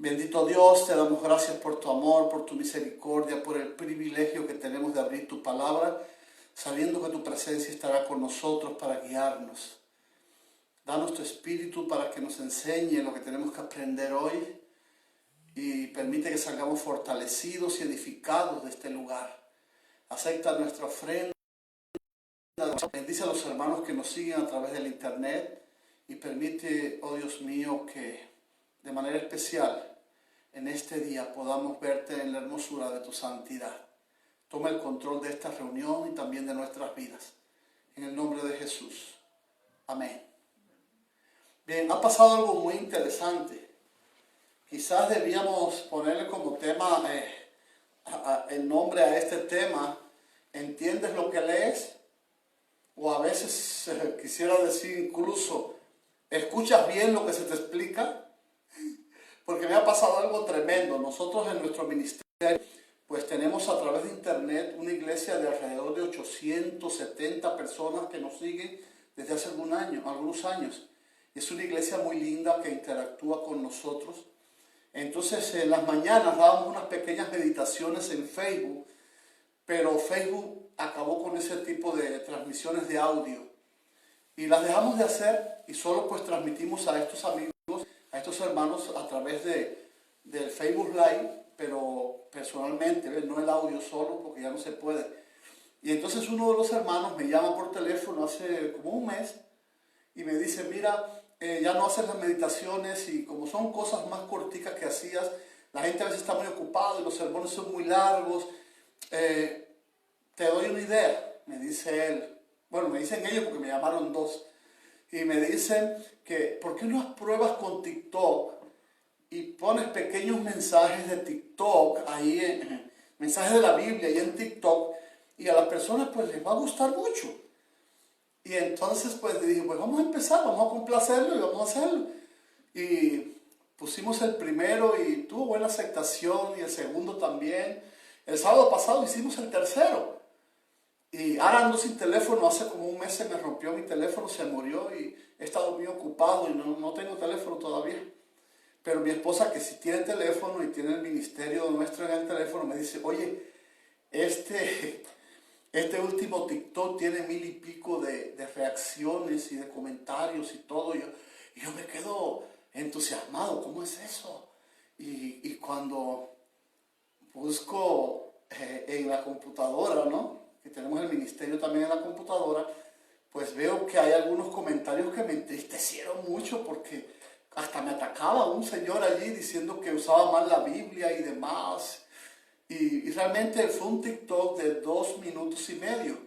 Bendito Dios, te damos gracias por tu amor, por tu misericordia, por el privilegio que tenemos de abrir tu palabra, sabiendo que tu presencia estará con nosotros para guiarnos. Danos tu espíritu para que nos enseñe lo que tenemos que aprender hoy y permite que salgamos fortalecidos y edificados de este lugar. Acepta nuestra ofrenda, bendice a los hermanos que nos siguen a través del internet y permite, oh Dios mío, que de manera especial en este día podamos verte en la hermosura de tu santidad. Toma el control de esta reunión y también de nuestras vidas. En el nombre de Jesús. Amén. Bien, ha pasado algo muy interesante. Quizás debíamos ponerle como tema, el nombre a este tema, ¿entiendes lo que lees? O a veces quisiera decir incluso, ¿escuchas bien lo que se te explica? Porque me ha pasado algo tremendo. Nosotros en nuestro ministerio, pues tenemos a través de internet una iglesia de alrededor de 870 personas que nos siguen desde hace algunos años. Es una iglesia muy linda que interactúa con nosotros. Entonces en las mañanas dábamos unas pequeñas meditaciones en Facebook, pero Facebook acabó con ese tipo de transmisiones de audio. Y las dejamos de hacer y solo pues transmitimos a estos amigos, a estos hermanos a través del Facebook Live, pero personalmente, no el audio solo, porque ya no se puede. Y entonces uno de los hermanos me llama por teléfono hace como un mes y me dice, mira, ya no haces las meditaciones y como son cosas más corticas que hacías, la gente a veces está muy ocupada y los sermones son muy largos, te doy una idea, me dice él. Bueno, me dicen ellos porque me llamaron dos. Y me dicen que, ¿por qué no pruebas con TikTok y pones pequeños mensajes de TikTok ahí, mensajes de la Biblia ahí en TikTok, y a las personas pues les va a gustar mucho? Y entonces pues dije, pues vamos a empezar, vamos a complacerlo y vamos a hacerlo. Y pusimos el primero y tuvo buena aceptación, y el segundo también. El sábado pasado hicimos el tercero. Y ahora ando sin teléfono, hace como un mes se me rompió mi teléfono, se murió y he estado muy ocupado y no tengo teléfono todavía. Pero mi esposa, que sí tiene teléfono y tiene el ministerio nuestro en el teléfono, me dice, oye, este último TikTok tiene 1000 y pico de reacciones y de comentarios y todo. Y yo me quedo entusiasmado, ¿cómo es eso? Y cuando busco en la computadora, ¿no?, que tenemos el ministerio también en la computadora, pues veo que hay algunos comentarios que me entristecieron mucho porque hasta me atacaba un señor allí diciendo que usaba mal la Biblia y demás. Y realmente fue un TikTok de 2 minutos y medio.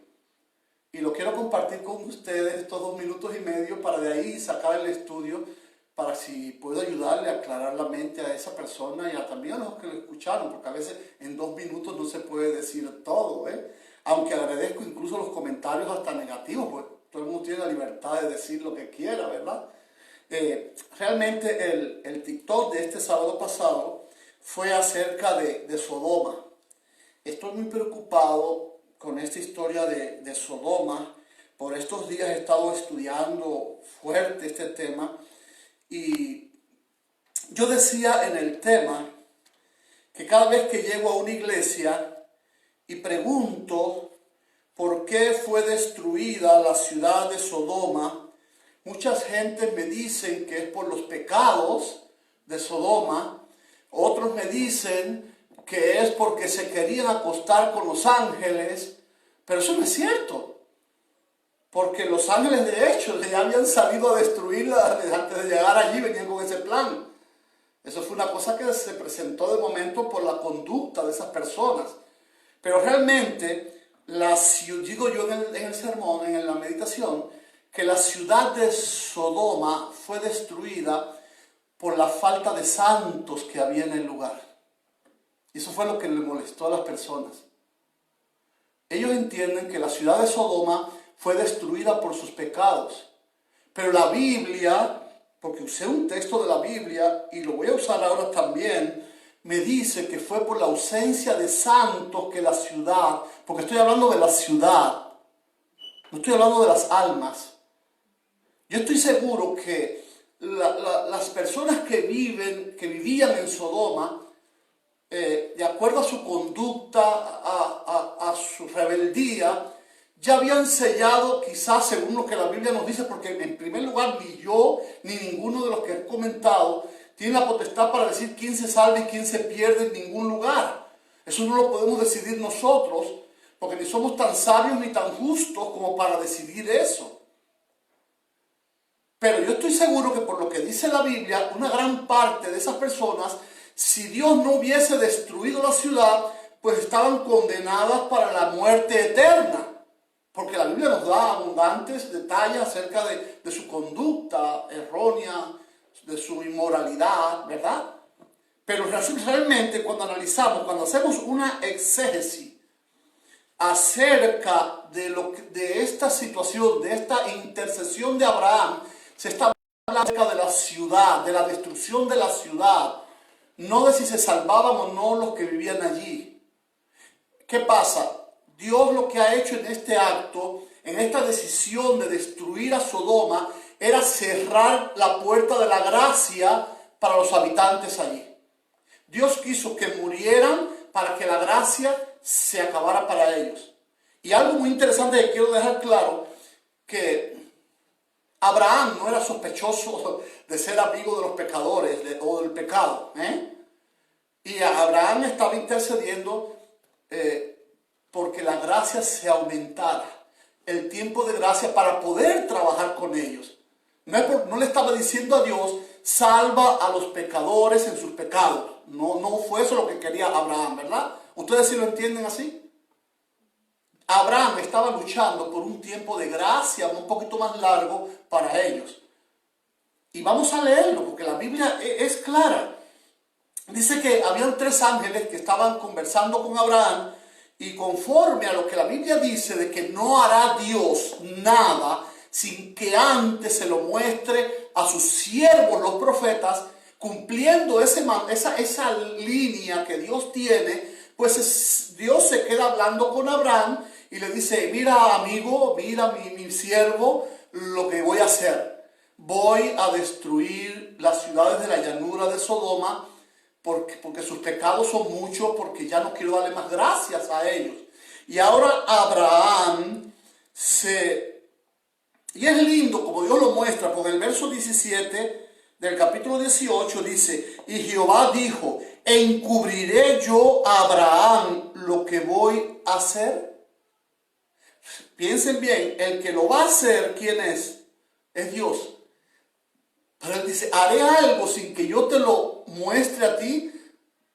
Y lo quiero compartir con ustedes estos 2 minutos y medio para de ahí sacar el estudio para si puedo ayudarle a aclarar la mente a esa persona y también a los que lo escucharon, porque a veces en 2 minutos no se puede decir todo, Aunque agradezco incluso los comentarios hasta negativos, pues todo el mundo tiene la libertad de decir lo que quiera, ¿verdad? Realmente el TikTok de este sábado pasado fue acerca de Sodoma. Estoy muy preocupado con esta historia de Sodoma. Por estos días he estado estudiando fuerte este tema y yo decía en el tema que cada vez que llego a una iglesia y pregunto por qué fue destruida la ciudad de Sodoma, muchas gentes me dicen que es por los pecados de Sodoma, otros me dicen que es porque se querían acostar con los ángeles, pero eso no es cierto, porque los ángeles de hecho ya habían salido a destruirla antes de llegar allí, venían con ese plan. Eso fue una cosa que se presentó de momento por la conducta de esas personas. Pero realmente, digo yo en el sermón, en la meditación, que la ciudad de Sodoma fue destruida por la falta de santos que había en el lugar. Y eso fue lo que le molestó a las personas. Ellos entienden que la ciudad de Sodoma fue destruida por sus pecados. Pero la Biblia, porque usé un texto de la Biblia y lo voy a usar ahora también, me dice que fue por la ausencia de santos que la ciudad, porque estoy hablando de la ciudad, no estoy hablando de las almas. Yo estoy seguro que las personas que vivían en Sodoma, de acuerdo a su conducta, a su rebeldía, ya habían sellado, quizás según lo que la Biblia nos dice, porque en primer lugar ni yo ni ninguno de los que he comentado tiene la potestad para decir quién se salva y quién se pierde en ningún lugar. Eso no lo podemos decidir nosotros, porque ni somos tan sabios ni tan justos como para decidir eso. Pero yo estoy seguro que por lo que dice la Biblia, una gran parte de esas personas, si Dios no hubiese destruido la ciudad, pues estaban condenadas para la muerte eterna. Porque la Biblia nos da abundantes detalles acerca de su conducta errónea, de su inmoralidad, ¿verdad? Pero realmente cuando analizamos, cuando hacemos una exégesis acerca de esta situación, de esta intercesión de Abraham, se está hablando acerca de la ciudad, de la destrucción de la ciudad, no de si se salvaban o no los que vivían allí. ¿Qué pasa? Dios lo que ha hecho en este acto, en esta decisión de destruir a Sodoma, era cerrar la puerta de la gracia para los habitantes allí. Dios quiso que murieran para que la gracia se acabara para ellos. Y algo muy interesante que quiero dejar claro, que Abraham no era sospechoso de ser amigo de los pecadores o del pecado. Y Abraham estaba intercediendo porque la gracia se aumentara, el tiempo de gracia para poder trabajar con ellos. No le estaba diciendo a Dios, salva a los pecadores en sus pecados. No fue eso lo que quería Abraham, ¿verdad? ¿Ustedes sí lo entienden así? Abraham estaba luchando por un tiempo de gracia un poquito más largo para ellos. Y vamos a leerlo porque la Biblia es clara. Dice que habían 3 ángeles que estaban conversando con Abraham, y conforme a lo que la Biblia dice de que no hará Dios nada sin que antes se lo muestre a sus siervos los profetas, cumpliendo esa línea que Dios tiene, pues Dios se queda hablando con Abraham y le dice, mira amigo, mira mi siervo, lo que voy a hacer. Voy a destruir las ciudades de la llanura de Sodoma, porque sus pecados son muchos, porque ya no quiero darle más gracias a ellos. Y ahora Abraham y es lindo como Dios lo muestra, porque el verso 17 del capítulo 18 dice, y Jehová dijo, ¿encubriré yo a Abraham lo que voy a hacer? Piensen bien, el que lo va a hacer, ¿quién es? Es Dios. Pero él dice, haré algo sin que yo te lo muestre a ti,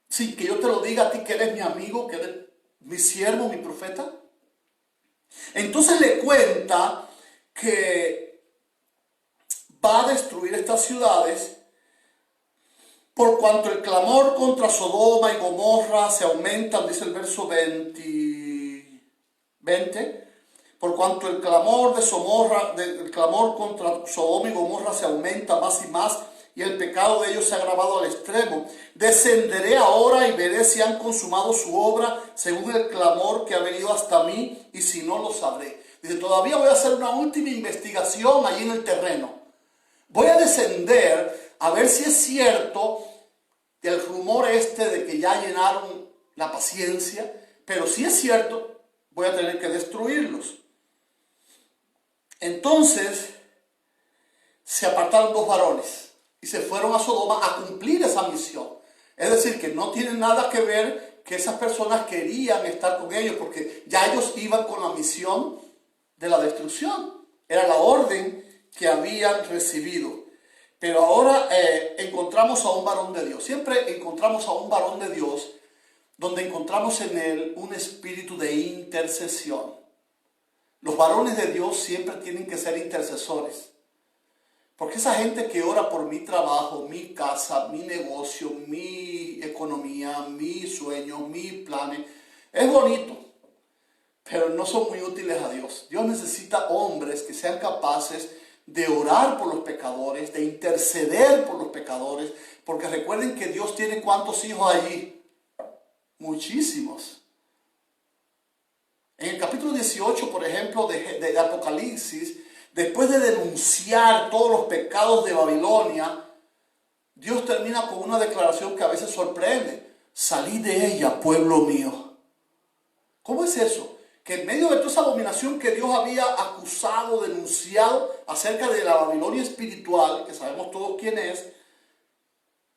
sin que yo te lo diga a ti que eres mi amigo, que eres mi siervo, mi profeta. Entonces le cuenta que va a destruir estas ciudades por cuanto el clamor contra Sodoma y Gomorra se aumenta, dice el verso 20, por cuanto el clamor contra Sodoma y Gomorra se aumenta más y más, y el pecado de ellos se ha agravado al extremo. Descenderé ahora y veré si han consumado su obra según el clamor que ha venido hasta mí, y si no, lo sabré. Dice, todavía voy a hacer una última investigación allí en el terreno. Voy a descender a ver si es cierto el rumor de que ya llenaron la paciencia, pero si es cierto, voy a tener que destruirlos. Entonces se apartaron 2 varones y se fueron a Sodoma a cumplir esa misión. Es decir, que no tiene nada que ver que esas personas querían estar con ellos, porque ya ellos iban con la misión de la destrucción. Era la orden que habían recibido. Pero ahora encontramos a un varón de Dios. Siempre encontramos a un varón de Dios donde encontramos en él un espíritu de intercesión. Los varones de Dios siempre tienen que ser intercesores. Porque esa gente que ora por mi trabajo, mi casa, mi negocio, mi economía, mis sueños, mis planes, es bonito, pero no son muy útiles a Dios. Dios necesita hombres que sean capaces de orar por los pecadores, de interceder por los pecadores, porque recuerden que Dios tiene ¿cuántos hijos allí? Muchísimos. En el capítulo 18, por ejemplo, de Apocalipsis, después de denunciar todos los pecados de Babilonia, Dios termina con una declaración que a veces sorprende. Salid de ella, pueblo mío. ¿Cómo es eso? Que en medio de toda esa abominación que Dios había acusado, denunciado acerca de la Babilonia espiritual, que sabemos todos quién es,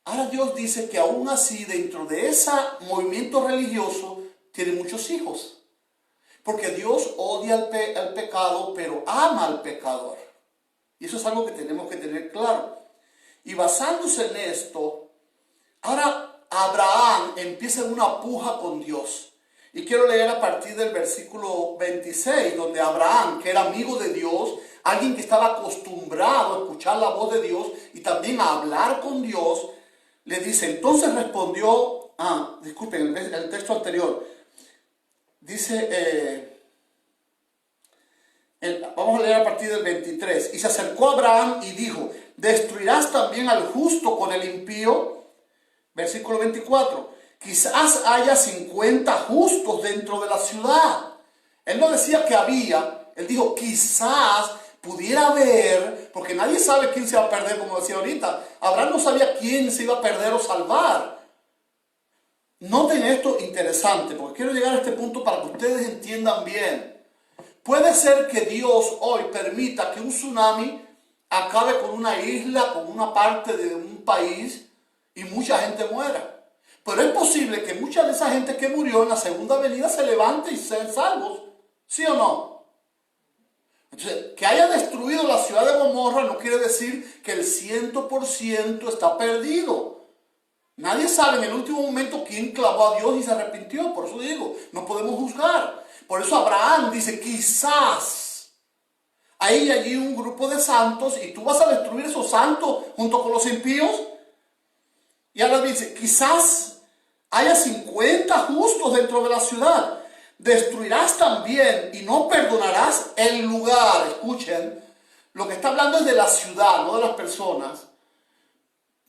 ahora Dios dice que aún así dentro de ese movimiento religioso tiene muchos hijos. Porque Dios odia al pecado, pero ama al pecador. Y eso es algo que tenemos que tener claro. Y basándose en esto, ahora Abraham empieza en una puja con Dios. Y quiero leer a partir del versículo 26, donde Abraham, que era amigo de Dios, alguien que estaba acostumbrado a escuchar la voz de Dios y también a hablar con Dios, le dice, entonces respondió, disculpen, el texto anterior, dice, vamos a leer a partir del 23, y se acercó a Abraham y dijo, ¿destruirás también al justo con el impío? Versículo 24, quizás haya 50 justos dentro de la ciudad. Él no decía que había, él dijo quizás pudiera haber, porque nadie sabe quién se va a perder, como decía ahorita. Abraham no sabía quién se iba a perder o salvar. Noten esto interesante, porque quiero llegar a este punto para que ustedes entiendan bien. Puede ser que Dios hoy permita que un tsunami acabe con una isla, con una parte de un país y mucha gente muera. Pero es posible que mucha de esa gente que murió en la segunda venida se levante y sean salvos. ¿Sí o no? Entonces, que haya destruido la ciudad de Gomorra no quiere decir que el 100% está perdido. Nadie sabe en el último momento quién clamó a Dios y se arrepintió. Por eso digo, no podemos juzgar. Por eso Abraham dice, quizás hay allí un grupo de santos y tú vas a destruir esos santos junto con los impíos. Y ahora dice, quizás haya 50 justos dentro de la ciudad. Destruirás también y no perdonarás el lugar. Escuchen, lo que está hablando es de la ciudad, no de las personas.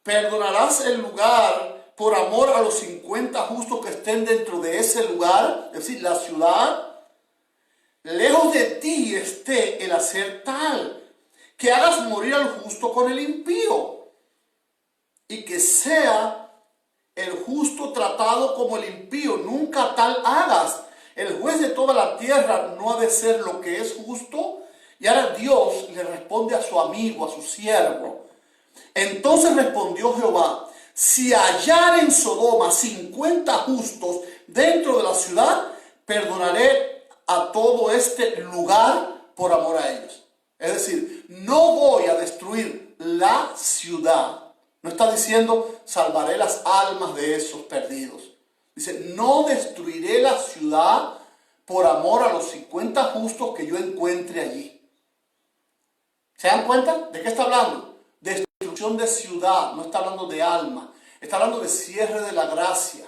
Perdonarás el lugar por amor a los 50 justos que estén dentro de ese lugar, es decir, la ciudad. Lejos de ti esté el hacer tal, que hagas morir al justo con el impío, y que sea el justo tratado como el impío, nunca tal hagas. El juez de toda la tierra no ha de ser lo que es justo. Y ahora Dios le responde a su amigo, a su siervo. Entonces respondió Jehová, si hallar en Sodoma 50 justos dentro de la ciudad, perdonaré a todo este lugar por amor a ellos. Es decir, no voy a destruir la ciudad. No está diciendo, salvaré las almas de esos perdidos. Dice, no destruiré la ciudad por amor a los 50 justos que yo encuentre allí. ¿Se dan cuenta? ¿De qué está hablando? Destrucción de ciudad, no está hablando de alma. Está hablando de cierre de la gracia.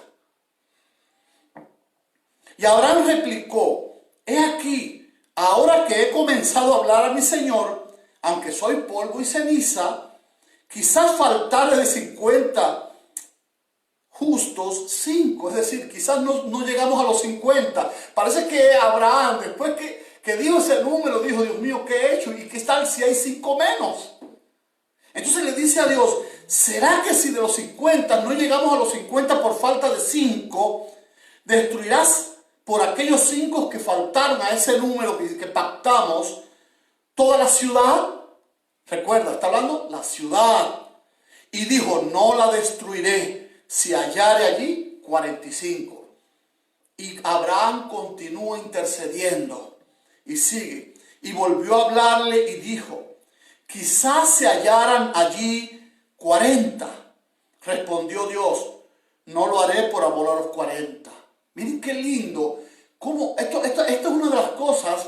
Y Abraham replicó, he aquí, ahora que he comenzado a hablar a mi Señor, aunque soy polvo y ceniza, quizás faltare de 50 justos 5, es decir, quizás no llegamos a los 50. Parece que Abraham, después que dijo ese número, dijo, Dios mío, ¿qué he hecho? ¿Y qué tal si hay 5 menos? Entonces le dice a Dios, ¿será que si de los 50 no llegamos a los 50 por falta de 5, destruirás por aquellos 5 que faltaron a ese número que pactamos toda la ciudad? Recuerda, está hablando la ciudad. Y dijo, no la destruiré si hallare allí 45. Y Abraham continúa intercediendo y sigue. Y volvió a hablarle y dijo, quizás se hallaran allí 40. Respondió Dios, no lo haré por amor a los 40. Miren qué lindo. Cómo esto es una de las cosas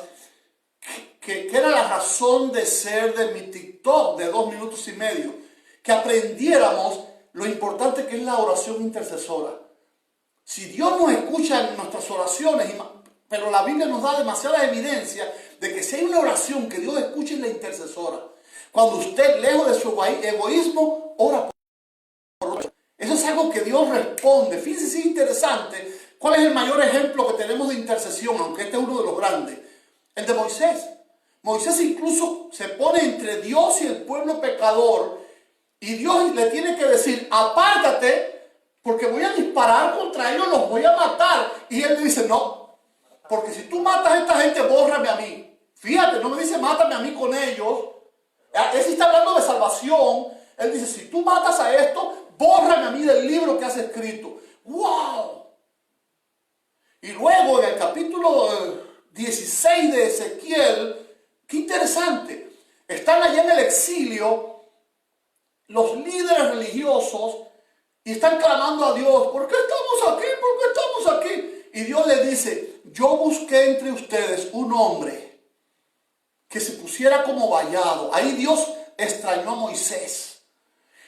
que era la razón de ser de mi TikTok de 2 minutos y medio. Que aprendiéramos lo importante que es la oración intercesora. Si Dios nos escucha en nuestras oraciones, pero la Biblia nos da demasiada evidencia de que si hay una oración que Dios escucha es la intercesora. Cuando usted, lejos de su egoísmo, ora por otro. Eso es algo que Dios responde. Fíjense si es interesante. ¿Cuál es el mayor ejemplo que tenemos de intercesión? Aunque este es uno de los grandes. El de Moisés. Moisés incluso se pone entre Dios y el pueblo pecador. Y Dios le tiene que decir, apártate, porque voy a disparar contra ellos, los voy a matar. Y él le dice, no, porque si tú matas a esta gente, bórrame a mí. Fíjate, no me dice, mátame a mí con ellos. Él sí está hablando de salvación. Él dice, si tú matas a esto, bórrame a mí del libro que has escrito. ¡Wow! Y luego en el capítulo 16 de Ezequiel, qué interesante, están allá en el exilio los líderes religiosos y están clamando a Dios, ¿por qué estamos aquí? ¿Por qué estamos aquí? Y Dios le dice, yo busqué entre ustedes un hombre que se pusiera como vallado. Ahí Dios extrañó a Moisés.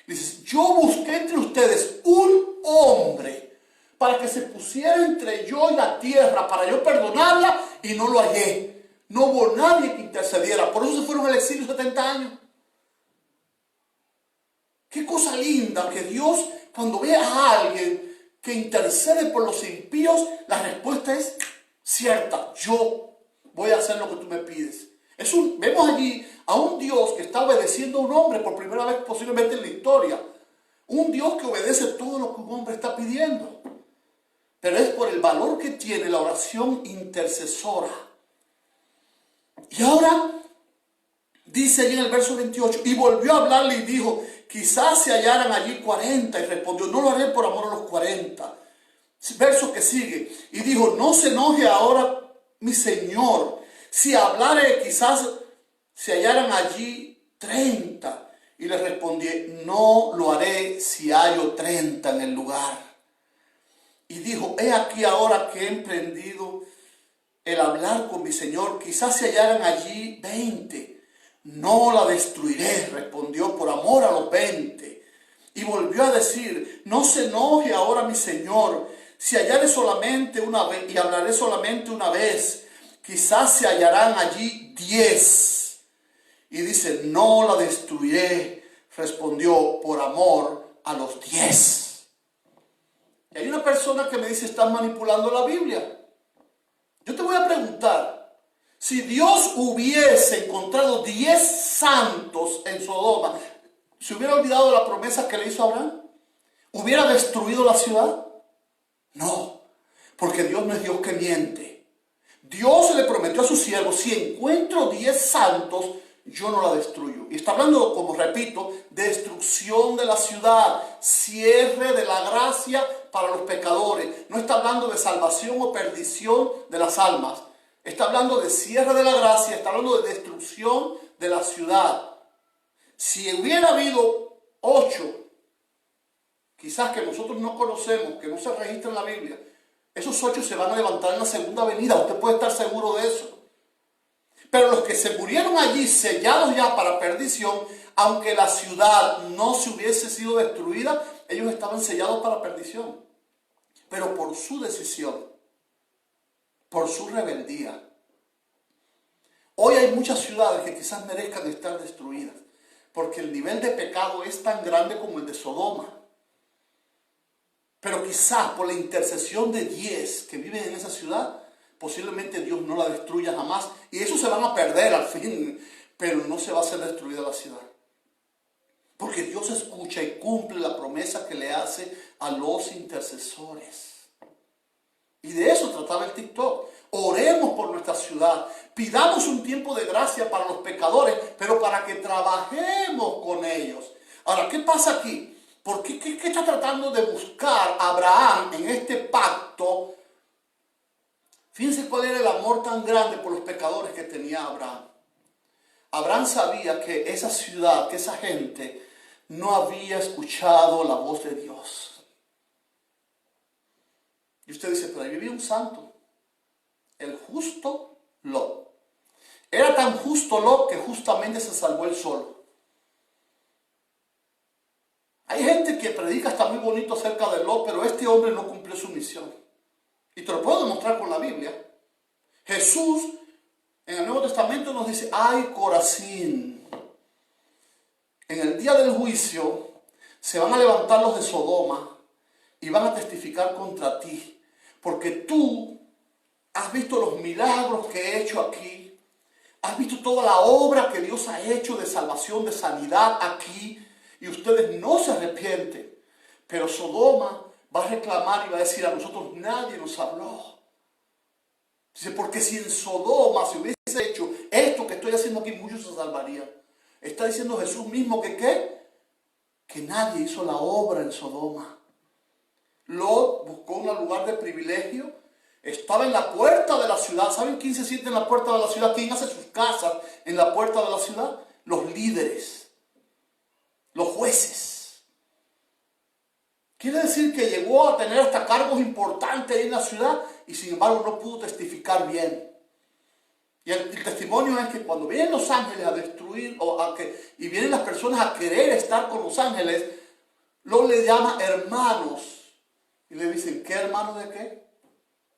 Dice, yo busqué entre ustedes un hombre para que se pusiera entre yo y la tierra, para yo perdonarla, y no lo hallé. No hubo nadie que intercediera. Por eso se fueron al exilio 70 años. Qué cosa linda que Dios, cuando ve a alguien que intercede por los impíos, la respuesta es cierta. Yo voy a hacer lo que tú me pides. Vemos allí a un Dios que está obedeciendo a un hombre por primera vez posiblemente en la historia. Un Dios que obedece todo lo que un hombre está pidiendo. Pero es por el valor que tiene la oración intercesora. Y ahora dice allí en el verso 28, y volvió a hablarle y dijo, quizás se hallaran allí 40, y respondió, no lo haré por amor a los 40. Verso que sigue, y dijo, no se enoje ahora mi Señor, si hablare quizás se hallaran allí 30. Y le respondí, no lo haré si hallo 30 en el lugar. Y dijo, he aquí ahora que he emprendido el hablar con mi Señor, quizás se hallaran allí 20. No la destruiré, respondió, por amor a los 20. Y volvió a decir, no se enoje ahora mi Señor, si hallaré solamente una vez, y hablaré solamente una vez, quizás se hallarán allí 10. Y dice, no la destruiré, respondió, por amor a los 10. Y hay una persona que me dice, estás manipulando la Biblia. Yo te voy a preguntar, si Dios hubiese encontrado 10 santos en Sodoma, ¿se hubiera olvidado de la promesa que le hizo a Abraham? ¿Hubiera destruido la ciudad? No, porque Dios no es Dios que miente. Dios le prometió a su siervo, si encuentro 10 santos, yo no la destruyo. Y está hablando, como repito, destrucción de la ciudad, cierre de la gracia para los pecadores. No está hablando de salvación o perdición de las almas. Está hablando de cierre de la gracia, está hablando de destrucción de la ciudad. Si hubiera habido 8, quizás que nosotros no conocemos, que no se registran en la Biblia, esos 8 se van a levantar en la segunda venida. Usted puede estar seguro de eso. Pero los que se murieron allí, sellados ya para perdición, aunque la ciudad no se hubiese sido destruida, ellos estaban sellados para perdición. Pero por su decisión, por su rebeldía. Hoy hay muchas ciudades que quizás merezcan estar destruidas, porque el nivel de pecado es tan grande como el de Sodoma. Pero quizás por la intercesión de 10 que viven en esa ciudad, posiblemente Dios no la destruya jamás. Y eso se van a perder al fin, pero no se va a hacer destruida la ciudad. Porque Dios escucha y cumple la promesa que le hace a los intercesores. Y de eso trataba el TikTok. Oremos por nuestra ciudad. Pidamos un tiempo de gracia para los pecadores, pero para que trabajemos con ellos. Ahora, ¿qué pasa aquí? ¿Por qué está tratando de buscar Abraham en este pacto? Fíjense cuál era el amor tan grande por los pecadores que tenía Abraham. Abraham sabía que esa ciudad, que esa gente no había escuchado la voz de Dios. Y usted dice, pero ahí vivía un santo, el justo Lot. Era tan justo Lot que justamente se salvó él solo. Hay gente que predica hasta muy bonito acerca de Lot, pero este hombre no cumplió su misión. Y te lo puedo demostrar con la Biblia. Jesús en el Nuevo Testamento nos dice, ay Corazín, en el día del juicio se van a levantar los de Sodoma y van a testificar contra ti, porque tú has visto los milagros que he hecho aquí, ¿Has visto toda la obra que Dios ha hecho de salvación, de sanidad aquí? Y ustedes no se arrepienten. Pero Sodoma va a reclamar y va a decir: a nosotros nadie nos habló. Dice, porque si en Sodoma se hubiese hecho esto que estoy haciendo aquí, muchos se salvarían. Está diciendo Jesús mismo que ¿qué? Que nadie hizo la obra en Sodoma. Lot buscó un lugar de privilegio. Estaba en la puerta de la ciudad. ¿Saben quién se siente en la puerta de la ciudad? ¿Quién hace sus casas en la puerta de la ciudad? Los líderes, los jueces. Quiere decir que llegó a tener hasta cargos importantes ahí en la ciudad y sin embargo no pudo testificar bien. Y el testimonio es que cuando vienen los ángeles a destruir y vienen las personas a querer estar con los ángeles, Lot le llama hermanos. Y le dicen, ¿qué hermano de qué?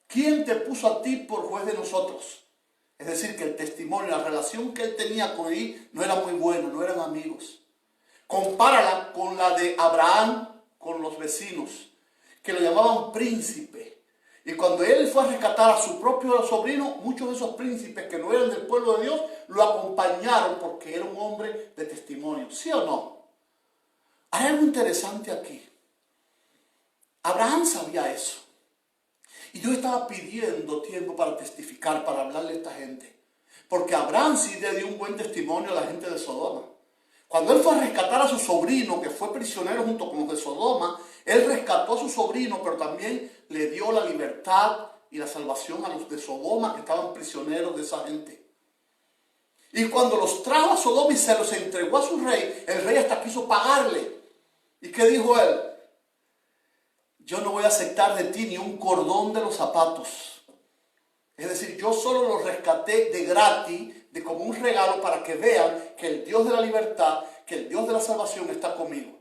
¿Quién te puso a ti por juez de nosotros? Es decir, que el testimonio, la relación que él tenía con él no era muy buena, no eran amigos. Compárala con la de Abraham con los vecinos, que lo llamaban príncipe. Y cuando él fue a rescatar a su propio sobrino, muchos de esos príncipes que no eran del pueblo de Dios, lo acompañaron porque era un hombre de testimonio. ¿Sí o no? Hay algo interesante aquí. Abraham sabía eso. Y Dios estaba pidiendo tiempo para testificar, para hablarle a esta gente. Porque Abraham sí le dio un buen testimonio a la gente de Sodoma. Cuando él fue a rescatar a su sobrino, que fue prisionero junto con los de Sodoma, él rescató a su sobrino, pero también le dio la libertad y la salvación a los de Sodoma que estaban prisioneros de esa gente. Y cuando los trajo a Sodoma y se los entregó a su rey, el rey hasta quiso pagarle. ¿Y qué dijo él? Yo no voy a aceptar de ti ni un cordón de los zapatos. Es decir, yo solo los rescaté de gratis, de como un regalo para que vean que el Dios de la libertad, que el Dios de la salvación está conmigo.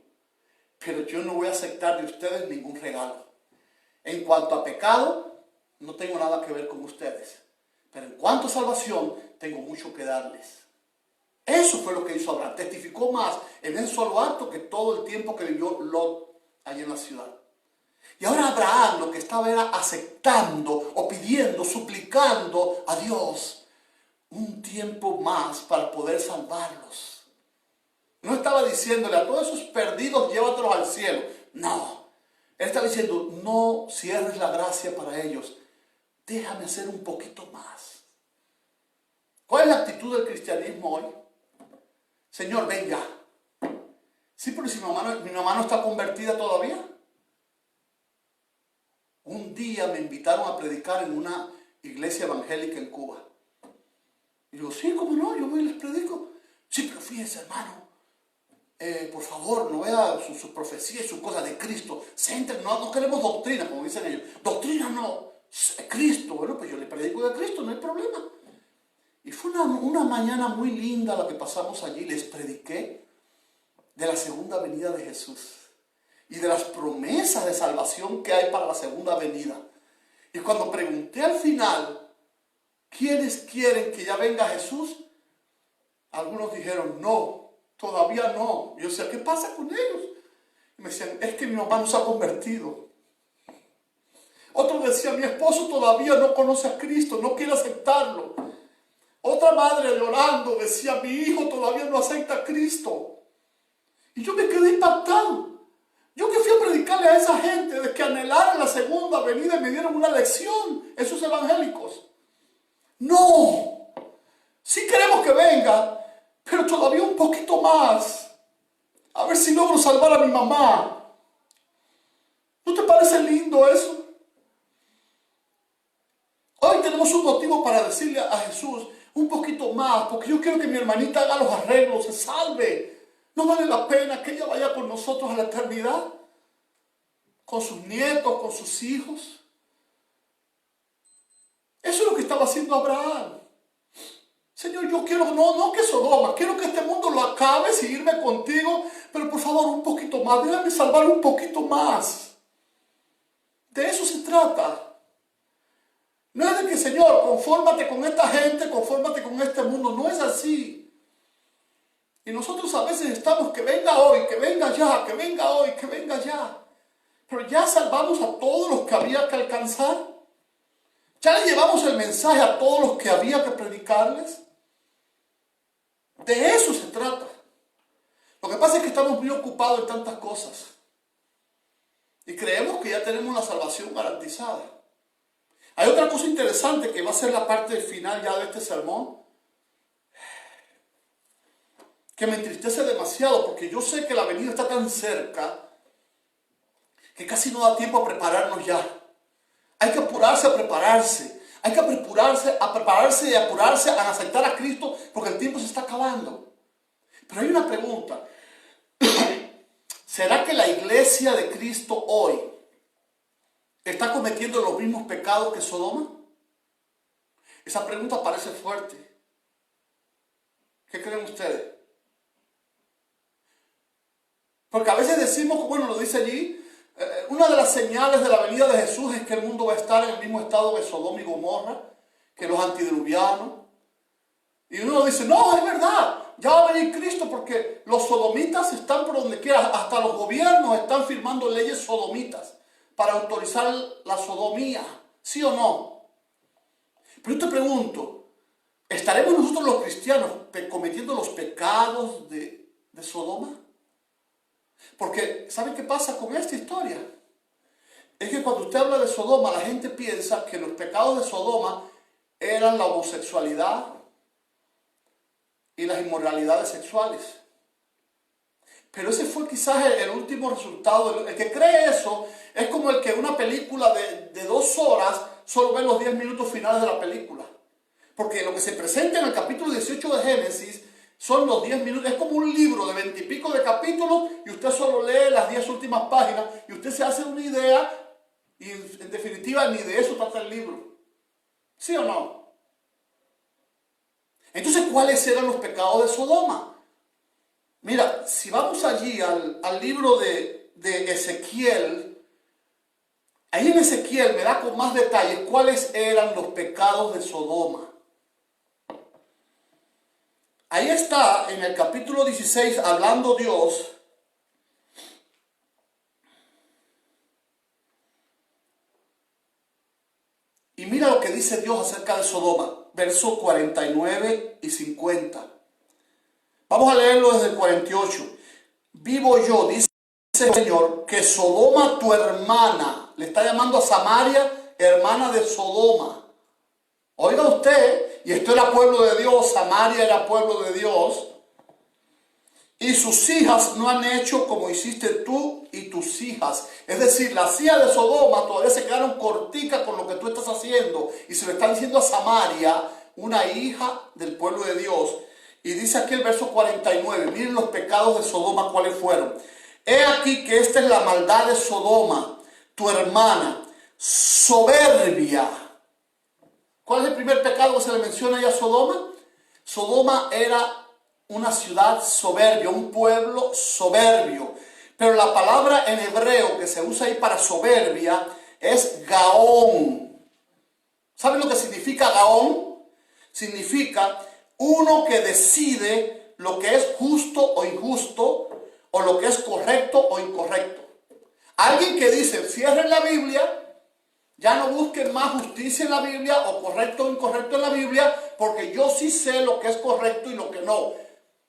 Pero yo no voy a aceptar de ustedes ningún regalo. En cuanto a pecado, no tengo nada que ver con ustedes. Pero en cuanto a salvación, tengo mucho que darles. Eso fue lo que hizo Abraham. Testificó más en ese solo acto que todo el tiempo que vivió Lot allí en la ciudad. Y ahora Abraham lo que estaba era aceptando o pidiendo, suplicando a Dios un tiempo más para poder salvarlos. No estaba diciéndole a todos esos perdidos, llévatelos al cielo. No. Él estaba diciendo, no cierres la gracia para ellos. Déjame hacer un poquito más. ¿Cuál es la actitud del cristianismo hoy? Señor, ven ya. Sí, pero si mi mamá no está convertida todavía. Un día me invitaron a predicar en una iglesia evangélica en Cuba. Y digo, sí, ¿cómo no? Yo voy y les predico. Sí, pero fíjense, hermano, por favor, no vea sus profecías y sus cosas de Cristo. No queremos doctrina, como dicen ellos. Doctrina no, Cristo. Bueno, pues yo le predico de Cristo, no hay problema. Y fue una mañana muy linda la que pasamos allí. Les prediqué de la segunda venida de Jesús y de las promesas de salvación que hay para la segunda venida. Y cuando pregunté al final, ¿quiénes quieren que ya venga Jesús? Algunos dijeron, no, todavía no. Y yo decía, ¿qué pasa con ellos? Y me decían, es que mi mamá no se ha convertido. Otros decían, mi esposo todavía no conoce a Cristo, no quiere aceptarlo. Otra madre llorando decía, mi hijo todavía no acepta a Cristo. Y yo me quedé impactado. Yo que fui a predicarle a esa gente de que anhelaran la segunda venida y me dieron una lección, esos evangélicos. No, sí queremos que venga, pero todavía un poquito más. A ver si logro salvar a mi mamá. ¿No te parece lindo eso? Hoy tenemos un motivo para decirle a Jesús un poquito más, porque yo quiero que mi hermanita haga los arreglos, se salve. ¿No vale la pena que ella vaya con nosotros a la eternidad? Con sus nietos, con sus hijos. Eso es lo que estaba haciendo Abraham. Señor, yo quiero, no que Sodoma, quiero que este mundo lo acabe, seguirme contigo, pero por favor un poquito más, déjame salvar un poquito más. De eso se trata. No es de que, Señor, confórmate con esta gente, confórmate con este mundo. No es así. Y nosotros a veces estamos, que venga hoy, que venga ya, que venga hoy, que venga ya. Pero ya salvamos a todos los que había que alcanzar. Ya le llevamos el mensaje a todos los que había que predicarles. De eso se trata. Lo que pasa es que estamos muy ocupados en tantas cosas. Y creemos que ya tenemos la salvación garantizada. Hay otra cosa interesante que va a ser la parte final ya de este sermón, que me entristece demasiado, porque yo sé que la venida está tan cerca que casi no da tiempo a prepararnos ya. Hay que apurarse a prepararse. Hay que apurarse a prepararse y apurarse a aceptar a Cristo, porque el tiempo se está acabando. Pero hay una pregunta. ¿Será que la iglesia de Cristo hoy está cometiendo los mismos pecados que Sodoma? Esa pregunta parece fuerte. ¿Qué creen ustedes? Porque a veces decimos, bueno, lo dice allí, una de las señales de la venida de Jesús es que el mundo va a estar en el mismo estado de Sodoma y Gomorra, que los antidiluvianos. Y uno dice, no, es verdad, ya va a venir Cristo, porque los sodomitas están por donde quiera, hasta los gobiernos están firmando leyes sodomitas para autorizar la sodomía, ¿sí o no? Pero yo te pregunto, ¿estaremos nosotros los cristianos cometiendo los pecados de Sodoma? Porque, ¿saben qué pasa con esta historia? Es que cuando usted habla de Sodoma, la gente piensa que los pecados de Sodoma eran la homosexualidad y las inmoralidades sexuales. Pero ese fue quizás el último resultado. El que cree eso es como el que una película de 2 horas solo ve los 10 minutos finales de la película. Porque lo que se presenta en el capítulo 18 de Génesis son los 10 minutos. Es como un libro de 20 y pico de capítulos y usted solo lee las 10 últimas páginas y usted se hace una idea y en definitiva ni de eso trata el libro. ¿Sí o no? Entonces, ¿cuáles eran los pecados de Sodoma? Mira, si vamos allí al libro de Ezequiel, ahí en Ezequiel me da con más detalles cuáles eran los pecados de Sodoma. Ahí está en el capítulo 16 hablando Dios. Y mira lo que dice Dios acerca de Sodoma, versos 49 y 50. Vamos a leerlo desde el 48. Vivo yo, dice el Señor, que Sodoma tu hermana, le está llamando a Samaria, hermana de Sodoma. Oiga usted, y esto era pueblo de Dios, Samaria era pueblo de Dios, y sus hijas no han hecho como hiciste tú y tus hijas. Es decir, las hijas de Sodoma todavía se quedaron corticas con lo que tú estás haciendo, y se lo están diciendo a Samaria, una hija del pueblo de Dios. Y dice aquí el verso 49, miren los pecados de Sodoma cuáles fueron. He aquí que esta es la maldad de Sodoma, tu hermana, soberbia. ¿Cuál es el primer pecado que se le menciona ahí a Sodoma? Sodoma era una ciudad soberbia, un pueblo soberbio. Pero la palabra en hebreo que se usa ahí para soberbia es gaón. ¿Saben lo que significa gaón? Significa uno que decide lo que es justo o injusto, o lo que es correcto o incorrecto. Alguien que dice, cierren la Biblia, ya no busquen más justicia en la Biblia o correcto o incorrecto en la Biblia, porque yo sí sé lo que es correcto y lo que no.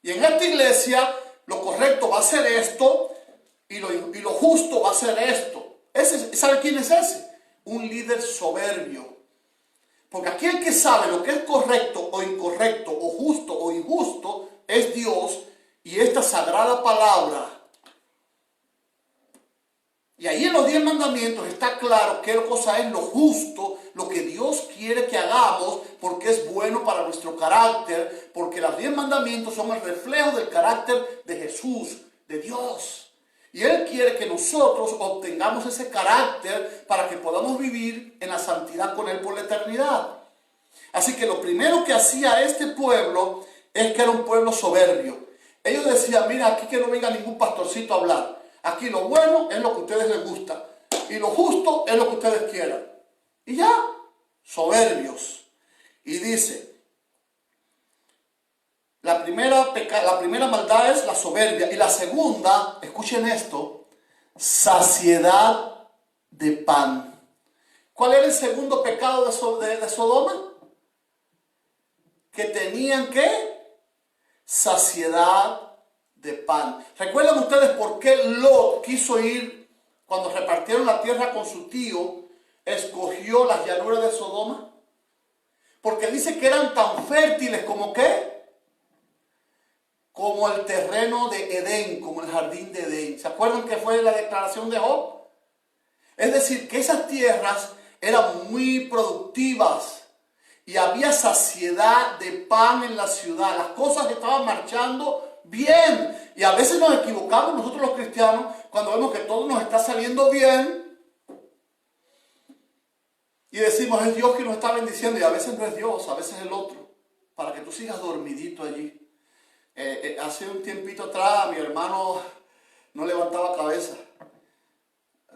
Y en esta iglesia lo correcto va a ser esto y lo justo va a ser esto. ¿Sabe quién es ese? Un líder soberbio. Porque aquel que sabe lo que es correcto o incorrecto, o justo o injusto, es Dios y esta sagrada palabra. Y ahí en los 10 mandamientos está claro qué cosa es lo justo, lo que Dios quiere que hagamos, porque es bueno para nuestro carácter, porque los 10 mandamientos son el reflejo del carácter de Jesús, de Dios. Y Él quiere que nosotros obtengamos ese carácter para que podamos vivir en la santidad con Él por la eternidad. Así que lo primero que hacía este pueblo es que era un pueblo soberbio. Ellos decían, mira, aquí que no venga ningún pastorcito a hablar. Aquí lo bueno es lo que a ustedes les gusta. Y lo justo es lo que ustedes quieran. Y ya, soberbios. Y dice, la primera maldad es la soberbia. Y la segunda, escuchen esto, saciedad de pan. ¿Cuál era el segundo pecado de Sodoma? Que tenían que saciedad de pan. ¿Recuerdan ustedes por qué Lot quiso ir cuando repartieron la tierra con su tío? Escogió las llanuras de Sodoma. Porque dice que eran tan fértiles como ¿qué? Como el terreno de Edén, como el jardín de Edén. ¿Se acuerdan que fue la declaración de Job? Es decir, que esas tierras eran muy productivas y había saciedad de pan en la ciudad. Las cosas estaban marchando bien. Y a veces nos equivocamos nosotros los cristianos cuando vemos que todo nos está saliendo bien. Y decimos, es Dios que nos está bendiciendo, y a veces no es Dios, a veces es el otro, para que tú sigas dormidito allí. Hace un tiempito atrás mi hermano no levantaba cabeza.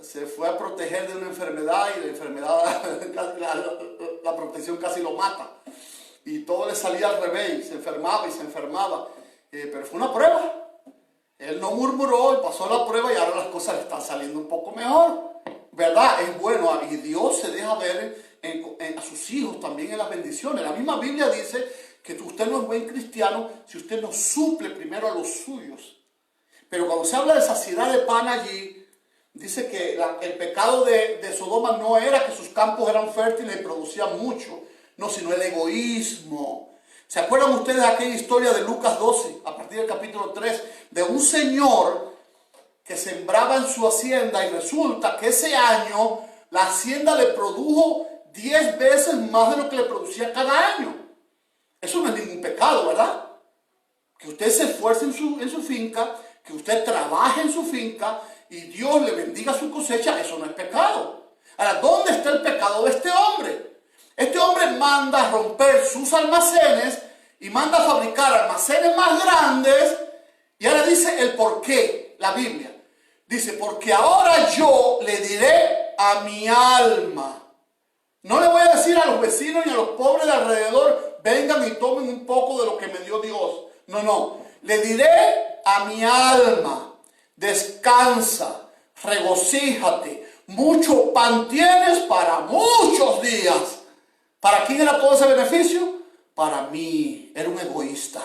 Se fue a proteger de una enfermedad y la enfermedad, la protección casi lo mata. Y todo le salía al revés, se enfermaba y se enfermaba. Pero fue una prueba. Él no murmuró y pasó la prueba y ahora las cosas le están saliendo un poco mejor. ¿Verdad? Es bueno, y Dios se deja ver a sus hijos también en las bendiciones. La misma Biblia dice que usted no es buen cristiano si usted no suple primero a los suyos. Pero cuando se habla de saciedad de pan allí, dice que el pecado de Sodoma no era que sus campos eran fértiles y producían mucho, no, sino el egoísmo. ¿Se acuerdan ustedes de aquella historia de Lucas 12, a partir del capítulo 3, de un señor que sembraba en su hacienda y resulta que ese año la hacienda le produjo 10 veces más de lo que le producía cada año? Eso no es ningún pecado, ¿verdad? Que usted se esfuerce en su finca, que usted trabaje en su finca y Dios le bendiga su cosecha, eso no es pecado. Ahora, ¿dónde está el pecado de este hombre? Este hombre manda a romper sus almacenes y manda a fabricar almacenes más grandes, y ahora dice el por qué, la Biblia. Dice, porque ahora yo le diré a mi alma. No le voy a decir a los vecinos ni a los pobres de alrededor, vengan y tomen un poco de lo que me dio Dios. No, no. Le diré a mi alma, descansa, regocíjate, mucho pan tienes para muchos días. ¿Para quién era todo ese beneficio? Para mí. Era un egoísta.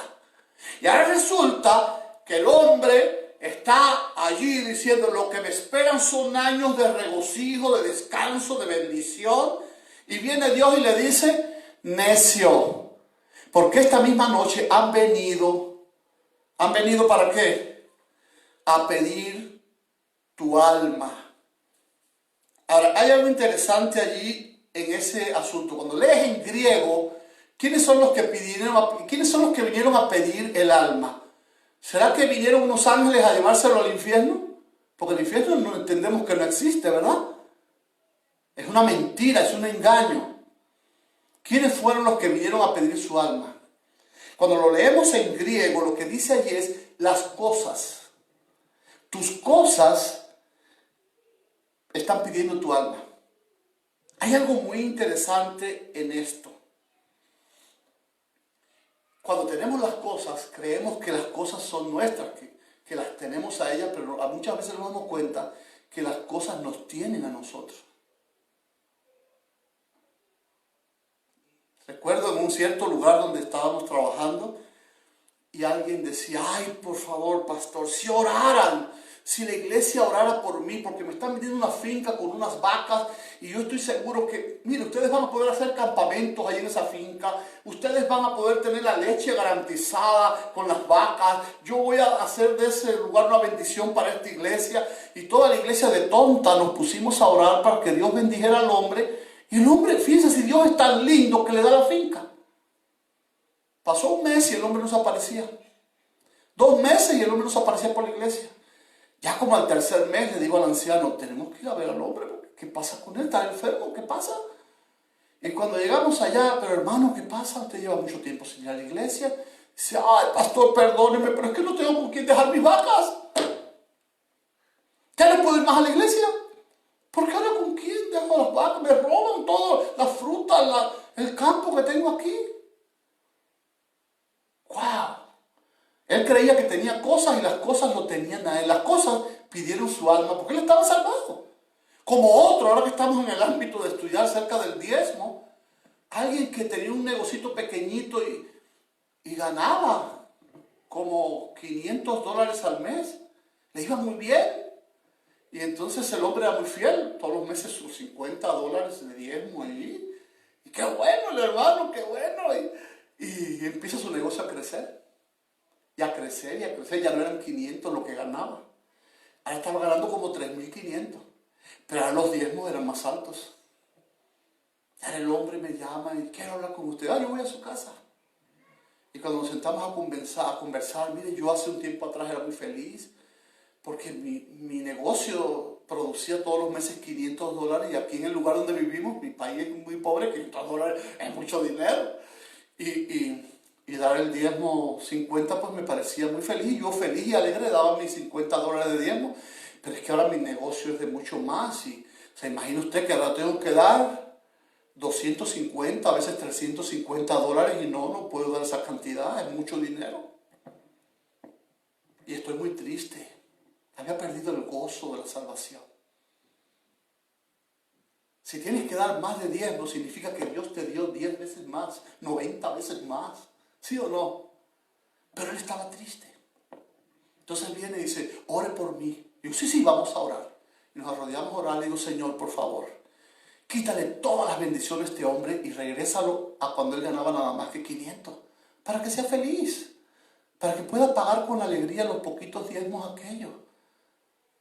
Y ahora resulta que el hombre está allí diciendo, lo que me esperan son años de regocijo, de descanso, de bendición. Y viene Dios y le dice, necio, porque esta misma noche han venido ¿para qué? A pedir tu alma. Ahora, hay algo interesante allí en ese asunto. Cuando lees en griego, ¿quiénes son los que vinieron a pedir el alma? ¿Será que vinieron unos ángeles a llevárselo al infierno? Porque el infierno no entendemos que no existe, ¿verdad? Es una mentira, es un engaño. ¿Quiénes fueron los que vinieron a pedir su alma? Cuando lo leemos en griego, lo que dice allí es las cosas. Tus cosas están pidiendo tu alma. Hay algo muy interesante en esto. Cuando tenemos las cosas, creemos que las cosas son nuestras, que las tenemos a ellas, pero muchas veces nos damos cuenta que las cosas nos tienen a nosotros. Recuerdo en un cierto lugar donde estábamos trabajando y alguien decía, ay, por favor, pastor, si oraran, si la iglesia orara por mí, porque me están vendiendo una finca con unas vacas y yo estoy seguro que, mire, ustedes van a poder hacer campamentos ahí en esa finca, ustedes van a poder tener la leche garantizada con las vacas, yo voy a hacer de ese lugar una bendición para esta iglesia. Y toda la iglesia de tonta nos pusimos a orar para que Dios bendijera al hombre. Y el hombre, fíjense si Dios es tan lindo que le da la finca. Pasó un mes y el hombre no se aparecía. 2 meses y el hombre no se aparecía por la iglesia. Ya como al 3er mes le digo al anciano, tenemos que ir a ver al hombre, ¿qué pasa con él? ¿Está enfermo? ¿Qué pasa? Y cuando llegamos allá, pero hermano, ¿qué pasa? Usted lleva mucho tiempo sin ir a la iglesia. Dice, ay, pastor, perdóneme, pero es que no tengo con quién dejar mis vacas. ¿Ya no puedo ir más a la iglesia? Porque ahora con quién dejo las vacas, me roban todo, la fruta, el campo que tengo aquí. ¡Wow! Él creía que tenía cosas y las cosas lo tenían a él. Las cosas pidieron su alma porque él estaba salvado. Como otro, ahora que estamos en el ámbito de estudiar acerca del diezmo, alguien que tenía un negocito pequeñito y ganaba como $500 al mes. Le iba muy bien. Y entonces el hombre era muy fiel. Todos los meses sus $50 de diezmo ahí. Y qué bueno el hermano, qué bueno. Y empieza su negocio a crecer. Y a crecer y a crecer. Ya no eran 500 lo que ganaba. Ahora estaba ganando como 3.500. Pero ahora los diezmos eran más altos. Ahora el hombre me llama y quiero hablar con usted. Yo voy a su casa. Y cuando nos sentamos a conversar, mire, yo hace un tiempo atrás era muy feliz porque mi negocio producía todos los meses $500 y aquí en el lugar donde vivimos, mi país es muy pobre, $500 es mucho dinero. Y dar el diezmo 50 pues me parecía muy feliz. Yo feliz y alegre daba mis $50 de diezmo, pero es que ahora mi negocio es de mucho más. O sea, imagine usted que ahora tengo que dar 250, a veces $350 y no puedo dar esa cantidad, es mucho dinero. Y estoy muy triste. Había perdido el gozo de la salvación. Si tienes que dar más de diezmo, significa que Dios te dio 10 veces más, 90 veces más. ¿Sí o no? Pero él estaba triste. Entonces viene y dice, ore por mí. Y yo, sí, vamos a orar. Y nos arrodillamos a orar. Le digo, Señor, por favor, quítale todas las bendiciones a este hombre y regrésalo a cuando él ganaba nada más que 500. Para que sea feliz. Para que pueda pagar con alegría los poquitos diezmos aquellos.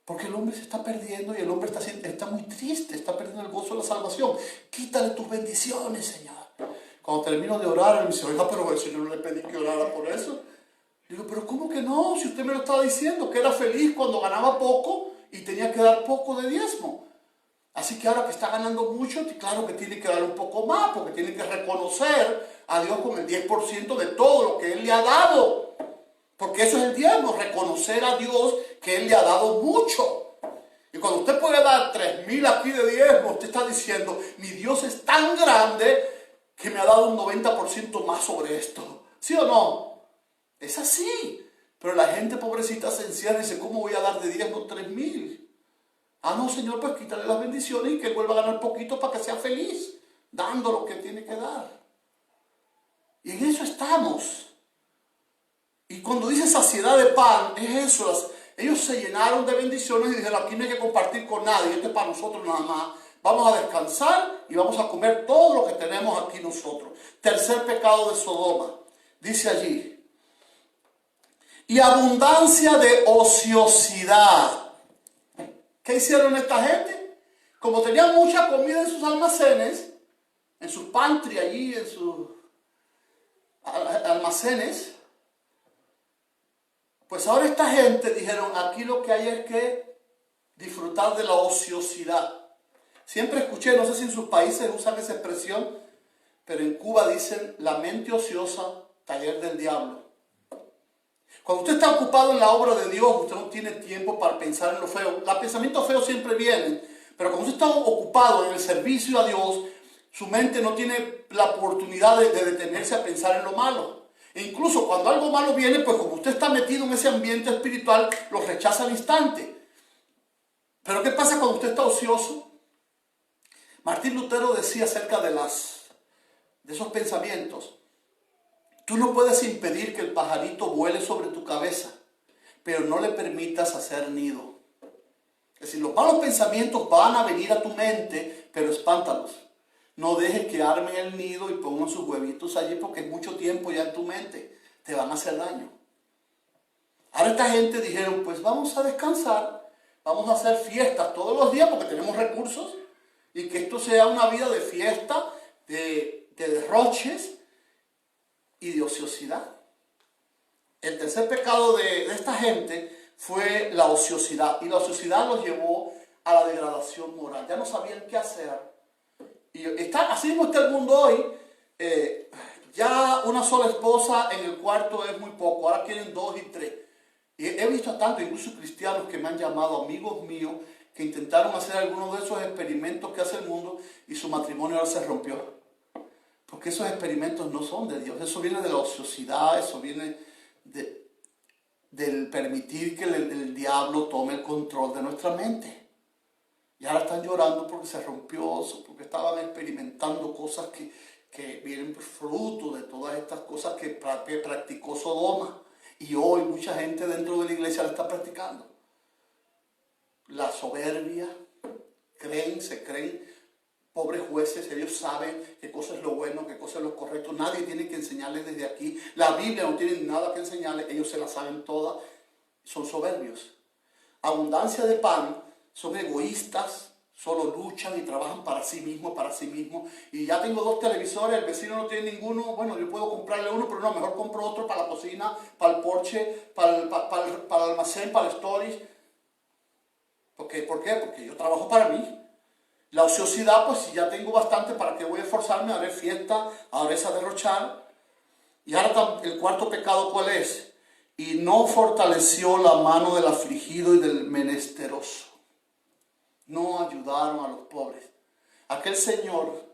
Porque el hombre se está perdiendo y el hombre está muy triste, está perdiendo el gozo de la salvación. Quítale tus bendiciones, Señor. Cuando termino de orar, él me dice, oiga, pero el Señor no le pedí que orara por eso. Digo, pero ¿cómo que no? Si usted me lo estaba diciendo, que era feliz cuando ganaba poco y tenía que dar poco de diezmo. Así que ahora que está ganando mucho, claro que tiene que dar un poco más, porque tiene que reconocer a Dios con el 10% de todo lo que Él le ha dado. Porque eso es el diezmo, reconocer a Dios que Él le ha dado mucho. Y cuando usted puede dar 3.000 aquí de diezmo, usted está diciendo, mi Dios es tan grande que me ha dado un 90% más sobre esto. ¿Sí o no? Es así. Pero la gente pobrecita se encierra y dice, ¿cómo voy a dar de diezmo 3.000? Ah, no, Señor, pues quítale las bendiciones y que Él vuelva a ganar poquito para que sea feliz, dando lo que tiene que dar. Y en eso estamos. Y cuando dice saciedad de pan, es eso. Ellos se llenaron de bendiciones y dijeron, aquí no hay que compartir con nadie, esto es para nosotros nada más. Vamos a descansar y vamos a comer todo lo que tenemos aquí nosotros. Tercer pecado de Sodoma. Dice allí, y abundancia de ociosidad. ¿Qué hicieron esta gente? Como tenían mucha comida en sus almacenes, en sus pantry allí, en sus almacenes, pues ahora esta gente dijeron, aquí lo que hay es que disfrutar de la ociosidad. Siempre escuché, no sé si en sus países usan esa expresión, pero en Cuba dicen la mente ociosa, taller del diablo. Cuando usted está ocupado en la obra de Dios, usted no tiene tiempo para pensar en lo feo. Los pensamientos feos siempre vienen, pero cuando usted está ocupado en el servicio a Dios, su mente no tiene la oportunidad de detenerse a pensar en lo malo. E incluso cuando algo malo viene, pues como usted está metido en ese ambiente espiritual, lo rechaza al instante. Pero ¿qué pasa cuando usted está ocioso? Martín Lutero decía acerca de esos pensamientos, tú no puedes impedir que el pajarito vuele sobre tu cabeza, pero no le permitas hacer nido. Es decir, los malos pensamientos van a venir a tu mente, pero espántalos. No dejes que armen el nido y pongan sus huevitos allí porque es mucho tiempo ya en tu mente. Te van a hacer daño. Ahora esta gente dijeron, pues vamos a descansar, vamos a hacer fiestas todos los días porque tenemos recursos y que esto sea una vida de fiesta, de derroches y de ociosidad. El tercer pecado de esta gente fue la ociosidad. Y la ociosidad los llevó a la degradación moral. Ya no sabían qué hacer. Y así mismo está el mundo hoy. Ya una sola esposa en el cuarto es muy poco. Ahora quieren 2 y 3. Y he visto tanto, incluso cristianos que me han llamado, amigos míos, que intentaron hacer algunos de esos experimentos que hace el mundo y su matrimonio ahora se rompió. Porque esos experimentos no son de Dios. Eso viene de la ociosidad, eso viene del permitir que el diablo tome el control de nuestra mente. Y ahora están llorando porque se rompió eso, porque estaban experimentando cosas que vienen fruto de todas estas cosas que practicó Sodoma. Y hoy mucha gente dentro de la iglesia la está practicando. La soberbia, se creen pobres jueces, ellos saben qué cosa es lo bueno, qué cosa es lo correcto. Nadie tiene que enseñarles desde aquí. La Biblia no tiene nada que enseñarles, ellos se la saben toda. Son soberbios. Abundancia de pan, son egoístas, solo luchan y trabajan para sí mismos, Y ya tengo 2 televisores, el vecino no tiene ninguno, bueno, yo puedo comprarle uno, pero no, mejor compro otro para la cocina, para el porche, para el almacén, para el storage. ¿Por qué? Porque yo trabajo para mí. La ociosidad, pues si ya tengo bastante, ¿para qué voy a esforzarme? Haré fiesta, haré esa derrochar. Y ahora el cuarto pecado, ¿cuál es? Y no fortaleció la mano del afligido y del menesteroso. No ayudaron a los pobres. Aquel señor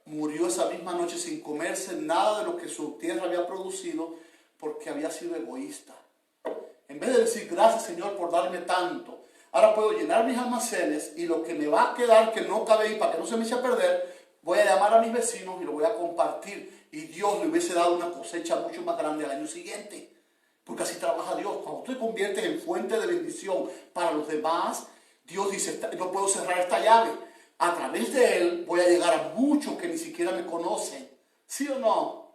murió esa misma noche sin comerse nada de lo que su tierra había producido porque había sido egoísta. En vez de decir, gracias Señor por darme tanto, ahora puedo llenar mis almacenes y lo que me va a quedar que no cabe ahí para que no se me eche a perder, voy a llamar a mis vecinos y lo voy a compartir. Y Dios le hubiese dado una cosecha mucho más grande al año siguiente. Porque así trabaja Dios. Cuando tú te conviertes en fuente de bendición para los demás, Dios dice, no puedo cerrar esta llave. A través de él voy a llegar a muchos que ni siquiera me conocen. ¿Sí o no?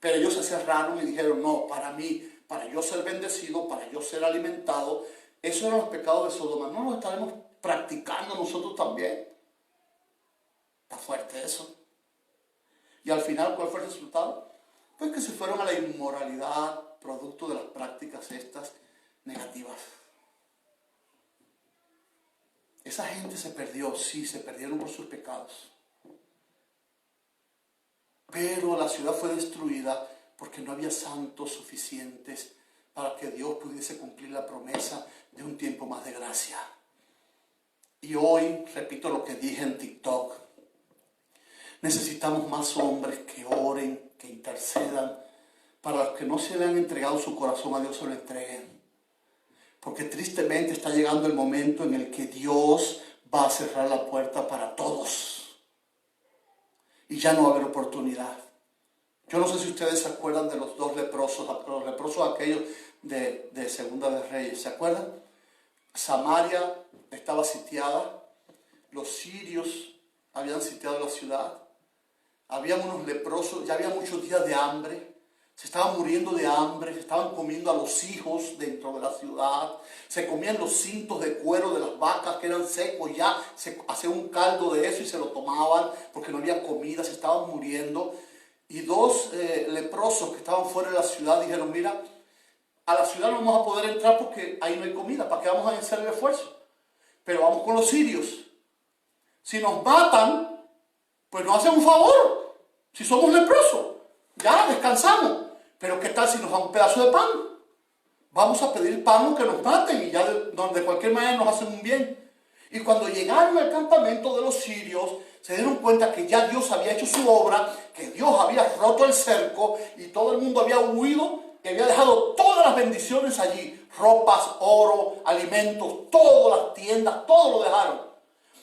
Pero ellos se cerraron y dijeron, no, para mí, para yo ser bendecido, para yo ser alimentado. Esos eran los pecados de Sodoma. ¿No los estaremos practicando nosotros también? Está fuerte eso. Y al final, ¿cuál fue el resultado? Pues que se fueron a la inmoralidad, producto de las prácticas estas negativas. Esa gente se perdió, sí, se perdieron por sus pecados. Pero la ciudad fue destruida porque no había santos suficientes para que Dios pudiese cumplir la promesa de un tiempo más de gracia. Y hoy, repito lo que dije en TikTok, necesitamos más hombres que oren, que intercedan, para los que no se le han entregado su corazón a Dios, se lo entreguen. Porque tristemente está llegando el momento en el que Dios va a cerrar la puerta para todos. Y ya no va a haber oportunidad. Yo no sé si ustedes se acuerdan de los 2 leprosos, los leprosos aquellos de Segunda de Reyes. ¿Se acuerdan? Samaria estaba sitiada. Los sirios habían sitiado la ciudad. Habían unos leprosos, ya había muchos días de hambre. Se estaban muriendo de hambre, se estaban comiendo a los hijos dentro de la ciudad, se comían los cintos de cuero de las vacas que eran secos, ya se hacía un caldo de eso y se lo tomaban porque no había comida, se estaban muriendo. Y 2 leprosos que estaban fuera de la ciudad dijeron, mira, a la ciudad no vamos a poder entrar porque ahí no hay comida, ¿para qué vamos a hacer el esfuerzo? Pero vamos con los sirios. Si nos matan, pues nos hacen un favor, si somos leprosos. Ya descansamos, pero ¿qué tal si nos dan un pedazo de pan? Vamos a pedir pan aunque nos maten y ya de cualquier manera nos hacen un bien. Y cuando llegaron al campamento de los sirios, se dieron cuenta que ya Dios había hecho su obra, que Dios había roto el cerco y todo el mundo había huido y había dejado todas las bendiciones allí. Ropas, oro, alimentos, todas las tiendas, todo lo dejaron.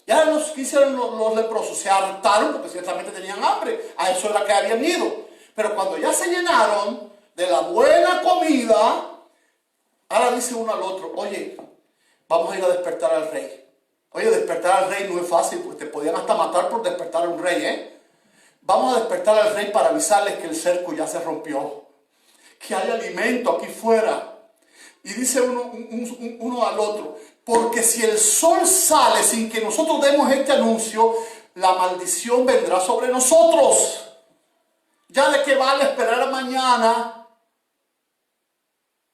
Y ahora ¿qué hicieron los leprosos? Se hartaron porque ciertamente tenían hambre. A eso era que habían ido. Pero cuando ya se llenaron de la buena comida, ahora dice uno al otro, oye, vamos a ir a despertar al rey. Oye, despertar al rey no es fácil, porque te podían hasta matar por despertar a un rey, ¿eh? Vamos a despertar al rey para avisarles que el cerco ya se rompió, que hay alimento aquí fuera. Y dice uno al otro, porque si el sol sale sin que nosotros demos este anuncio, la maldición vendrá sobre nosotros. ¿Ya de qué vale esperar a mañana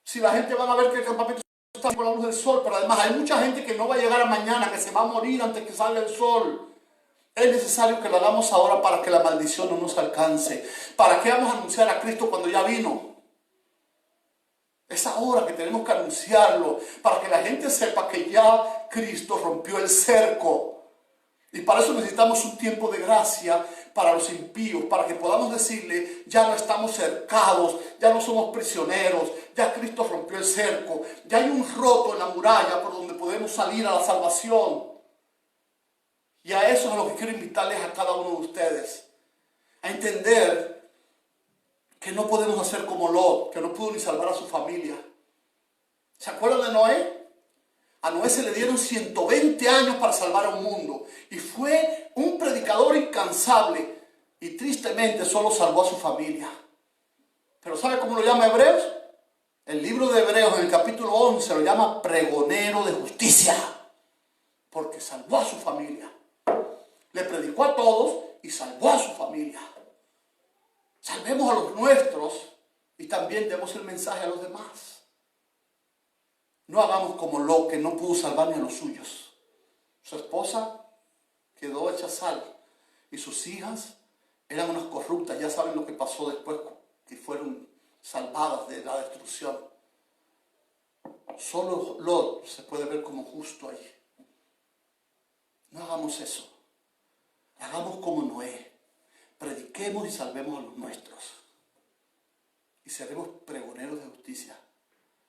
si la gente va a ver que el campamento está con la luz del sol? Pero además hay mucha gente que no va a llegar a mañana, que se va a morir antes que salga el sol. Es necesario que lo hagamos ahora para que la maldición no nos alcance. ¿Para qué vamos a anunciar a Cristo cuando ya vino? Es ahora que tenemos que anunciarlo, para que la gente sepa que ya Cristo rompió el cerco. Y para eso necesitamos un tiempo de gracia para los impíos, para que podamos decirle, ya no estamos cercados, ya no somos prisioneros, ya Cristo rompió el cerco, ya hay un roto en la muralla por donde podemos salir a la salvación. Y a eso es a lo que quiero invitarles a cada uno de ustedes, a entender que no podemos hacer como Lot, que no pudo ni salvar a su familia. ¿Se acuerdan de Noé? A Noé se le dieron 120 años para salvar a un mundo. Y fue un predicador incansable. Y tristemente solo salvó a su familia. Pero ¿sabe cómo lo llama Hebreos? El libro de Hebreos en el capítulo 11 lo llama pregonero de justicia. Porque salvó a su familia. Le predicó a todos y salvó a su familia. Salvemos a los nuestros y también demos el mensaje a los demás. No hagamos como Lot, que no pudo salvar ni a los suyos. Su esposa quedó hecha sal y sus hijas eran unas corruptas. Ya saben lo que pasó después, que fueron salvadas de la destrucción. Solo Lot se puede ver como justo ahí. No hagamos eso. Hagamos como Noé. Prediquemos y salvemos a los nuestros. Y seremos pregoneros de justicia.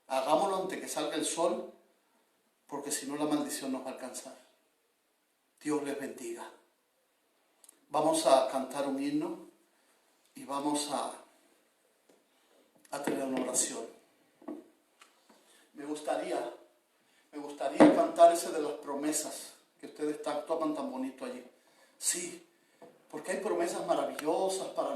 Hagámoslo antes que salga el sol, porque si no la maldición nos va a alcanzar. Dios les bendiga. Vamos a cantar un himno y vamos a tener una oración. Me gustaría cantar ese de las promesas que ustedes tocan tan bonito allí. Sí, porque hay promesas maravillosas para